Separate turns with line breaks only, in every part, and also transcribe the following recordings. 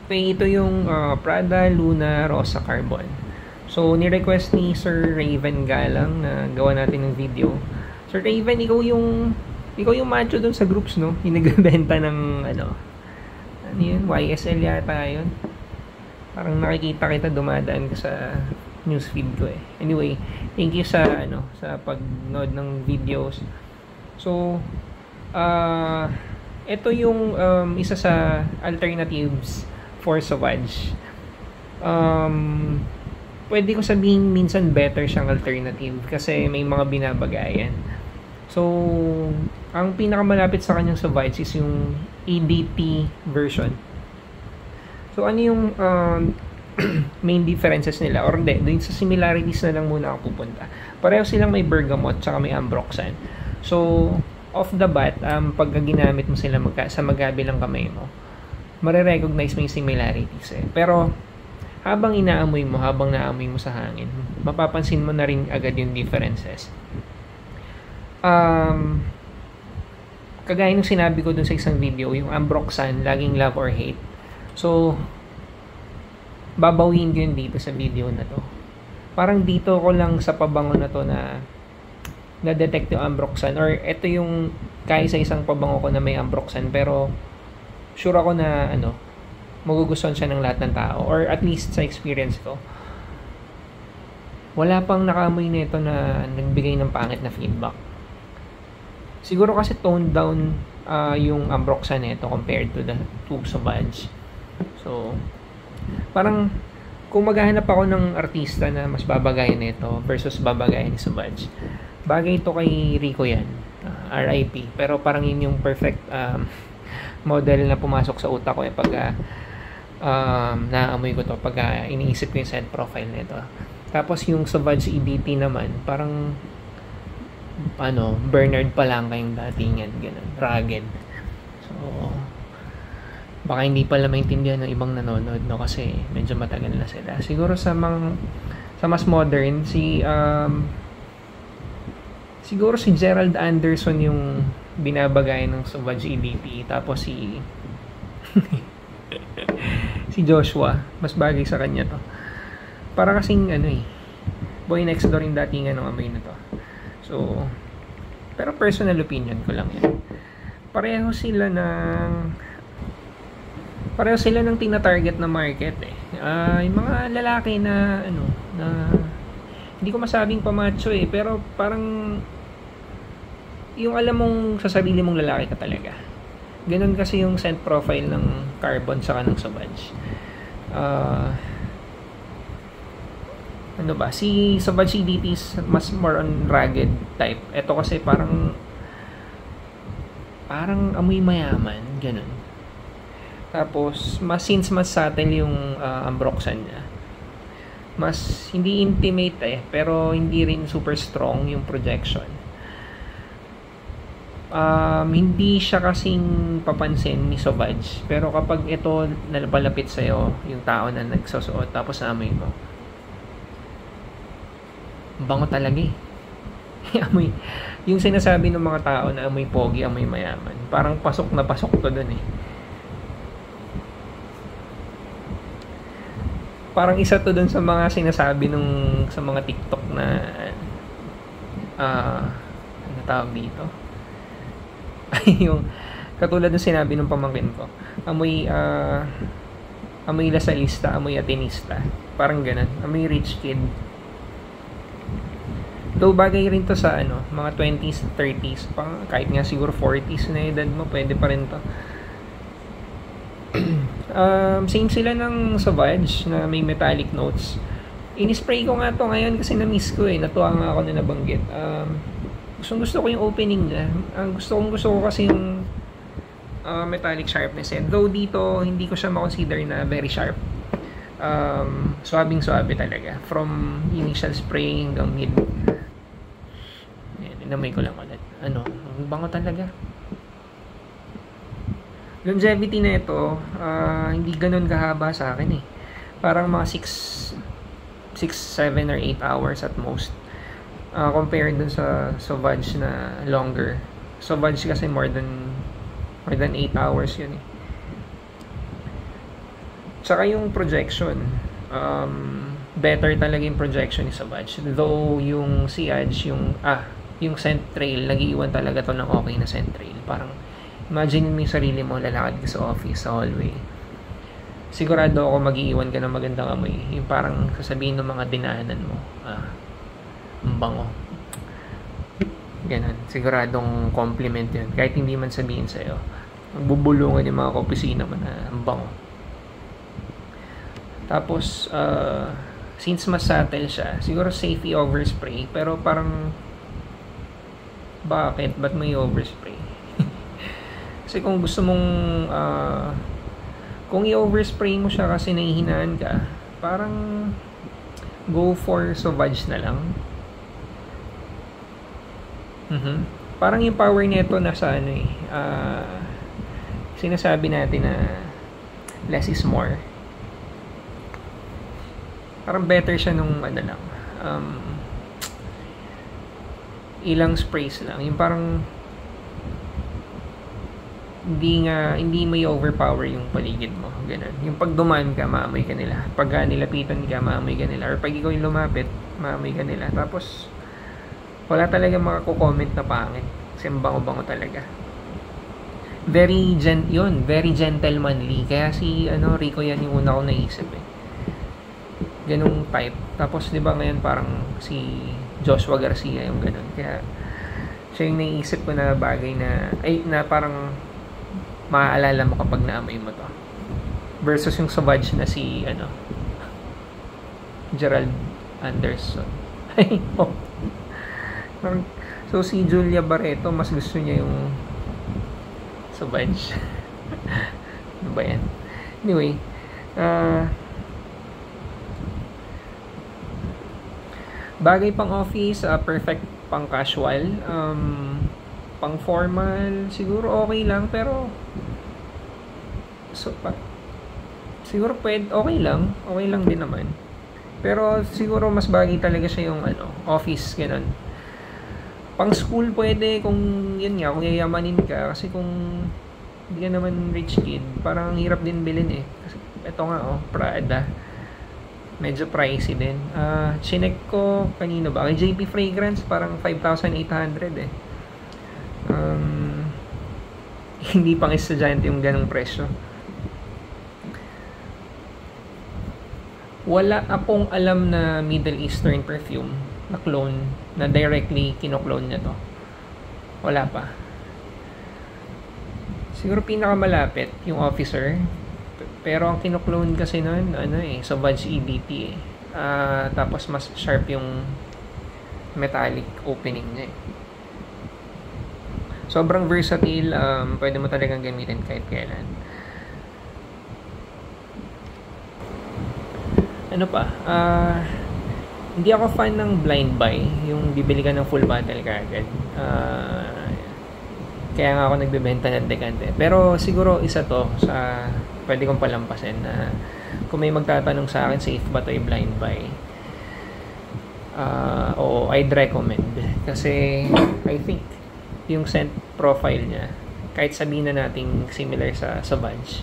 Okay, ito yung Prada Luna Rosa Carbon. So, ni-request ni Sir Raven Galang na gawa natin ng video. Sir Raven, ikaw yung macho dun sa groups, no? Yung nagbebenta ng, ano yun? YSL yata yun. Parang nakikita kita dumadaan ka sa newsfeed ko eh. Anyway, thank you sa, sa pag-nod ng videos. So, ito yung isa sa alternatives for Sauvage. Pwede ko sabihin minsan better siyang alternative kasi may mga binabagayan. So, ang pinakamalapit sa kanyang Sauvage is yung EDT version. So, ano yung main differences nila? Or hindi, dun sa similarities na lang muna ako pupunta. Pareho silang may bergamot tsaka may ambroxan. So, off the bat, pagka ginamit mo sila sa magkabilang kamay mo, marirecognize mo yung similarities eh. Pero, habang inaamoy mo, habang naamoy mo sa hangin, mapapansin mo na rin agad yung differences. Kagaya nung sinabi ko dun sa isang video, yung ambroxan, laging love or hate. So, babawin ko yun dito sa video na to. Parang dito ko lang sa pabango na to na-detect yung ambroxan, or ito yung kaya sa isang pabango ko na may ambroxan, pero sure ako na magugustuhan siya ng lahat ng tao, or at least sa experience ko. Wala pang nakaamoy nito na nagbigay ng pangit na feedback. Siguro kasi toned down yung ambroxan nito compared to the Sauvage. So, parang kung maghahanap ako ng artista na mas babagayan nito versus babagayan ni Sauvage, bagay ito kay Rico yan, RIP. Pero parang yun yung perfect model na pumasok sa utak ko pag naamoy ko to, pag iniisip ko yung scent profile nito. Tapos yung Sauvage EDT naman, parang Bernard pa lang kayong datingan, ganun, rugged. So, baka hindi pala maintindihan ng ibang nanonood, no, kasi medyo matagal na sila. Siguro sa mas modern, siguro si Gerald Anderson yung binabagay ng Sauvage EDT, tapos si Joshua, mas bagay sa kanya to. Para kasing Boy Next Door yung datingan ng amoy na to. So, pero personal opinion ko lang yan. Pareho sila ng tina-target na market eh. Yung mga lalaki na na hindi ko masabing pamacho eh, pero parang yung alam mong sa sarili mong lalaki ka talaga. Ganun kasi yung scent profile ng Carbon saka ng Sauvage. Si Sauvage EDT is mas more on rugged type. Ito kasi parang amoy mayaman, ganun. Tapos, since mas subtle yung ambroxan niya, mas hindi intimate pero hindi rin super strong yung projection. Hindi siya kasing papansin ni Sauvage, pero kapag ito nalapalapit sa'yo, yung tao na nagsusuot tapos naamoy mo, bango talaga amoy, yung sinasabi ng mga tao na amoy pogi, amoy mayaman, parang pasok na pasok to dun parang isa to dun sa mga sinasabi sa mga TikTok na ano tawag dito yung katulad ng sinabi ng pamangkin ko, amoy lasalista, amoy atenista, parang ganun, amoy rich kid. Though bagay rin to sa mga 20s, 30s, kahit nga siguro 40s na edad mo, pwede pa rin to. Same sila ng Sauvage na may metallic notes. Inispray ko nga to ngayon kasi na-miss ko natuwa nga ako na nabanggit. Gusto ko yung opening niya. Gusto ko kasi yung metallic sharpness. Though dito, hindi ko siya ma-consider na very sharp. Suabing-suabe talaga. From initial spray hanggang mid. Inamoy ko lang ulit. Ang bango talaga. Longevity na ito, hindi ganun kahaba sa akin Parang mga 6, 7 or 8 hours at most. Compared dun sa Sauvage na longer. Sauvage kasi more than 8 hours yun Tsaka yung projection, better talaga yung projection ni Savage. Though yung si Edge, yung scent trail, nag-iwan talaga to ng okay na scent trail. Parang, imagine mo yung sarili mo, lalakad ka sa office, sa hallway. Sigurado ako mag-iiwan ka ng magandang amoy. Yung parang sasabihin ng mga dinaanan mo, ang bango. Ganun. Siguradong compliment yun. Kahit hindi man sabihin sa'yo. Magbubulungan yung mga kaopisina mo na ang bango. Tapos, since mas subtle siya, siguro safe i-overspray. Pero parang, bakit? Ba't mo i-overspray? Kasi kung gusto mong, kung i-overspray mo siya kasi nahihinaan ka, parang, go for Sauvage na lang. Parang yung power nito nasa sinasabi natin na less is more. Parang better siya nung ilang sprays lang. Yung parang hindi mo i-overpower yung paligid mo. Ganun. Yung pag dumaan ka, maamoy ka nila. Pag nilapitan ka, maamoy ka nila. Or pag ikaw yung lumapit, maamoy ka nila. Tapos, wala talaga makakukomment na pangit. Kasi bango-bango talaga. Very gentlemanly. Kaya si Rico yan yung una ko naisip ganung type. Tapos 'di ba ngayon parang si Joshua Garcia yung ganun. Kaya siya yung naisip ko na bagay na parang maaalala mo kapag naamoy mo to. Versus yung Sauvage na si Gerald Anderson. So si Julia Barreto mas gusto niya yung Sauvage. Ano ba yan? Anyway, bagay pang office, perfect pang casual, pang formal, siguro okay lang, pero siguro okay lang din naman. Pero siguro mas bagay talaga siya yung office, ganun. Pang school pwede kung kung yayamanin ka, kasi kung hindi ka naman rich kid, parang hirap din bilhin kasi ito nga Prada, medyo pricey din. Chinek ko kanino ba, kay JP Fragrance, parang 5,800 hindi pang estudyante yung ganong presyo. Wala akong alam na Middle Eastern perfume na clone na directly kino-clone niya to. Wala pa. Siguro pinakamalapit yung Officer, pero ang kino-clone kasi nun Sauvage EDT tapos mas sharp yung metallic opening niya sobrang versatile, pwede mo talagang gamitin kahit kailan. Hindi ako fan ng blind buy, yung bibili ka ng full bottle kaagad. Kaya nga ako nagbebenta ng dekante. Pero siguro isa to sa pwede kong palampasin na kung may magtatanong sa akin, safe ba to i-blind buy? Oo, I'd recommend. Kasi I think yung scent profile niya, kahit sabihin na nating similar sa Sauvage,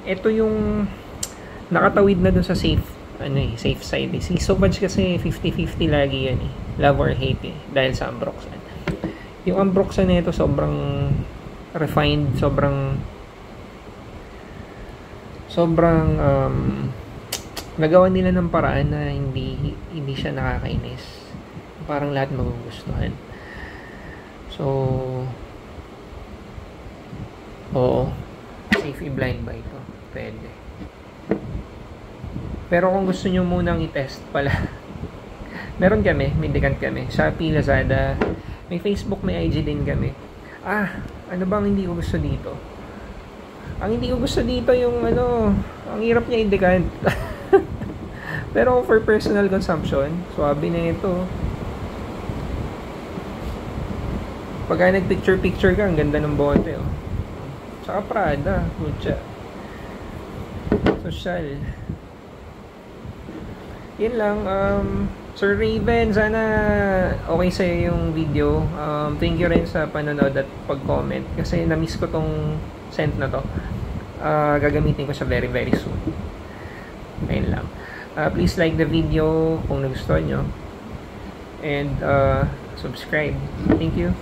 ito yung nakatawid na dun sa safe side. Si Sauvage kasi 50-50 lagi yan love or hate dahil sa Ambroxan. Yung Ambroxan na ito sobrang refined, sobrang nagawa nila ng paraan na hindi siya nakakainis, parang lahat magugustuhan. So safe i-blind buy ito, pwede. Pero kung gusto nyo munang i-test pala, meron kami, may dekant kami, Shopee, Lazada, may Facebook, may IG din kami. Ano bang hindi ko gusto dito? Ang hindi ko gusto dito yung ang hirap niya i-decant. Pero for personal consumption, swabe na ito. Pagka nag-picture ka, ang ganda ng bote Tsaka Prada, mucha. Social. Yun lang, Sir Raven, sana okay sa'yo yung video. Thank you rin sa panonood at pag-comment kasi na-miss ko tong scent na to. gagamitin ko siya very very soon. Ayun lang. Please like the video kung nagustuhan nyo. And subscribe. Thank you.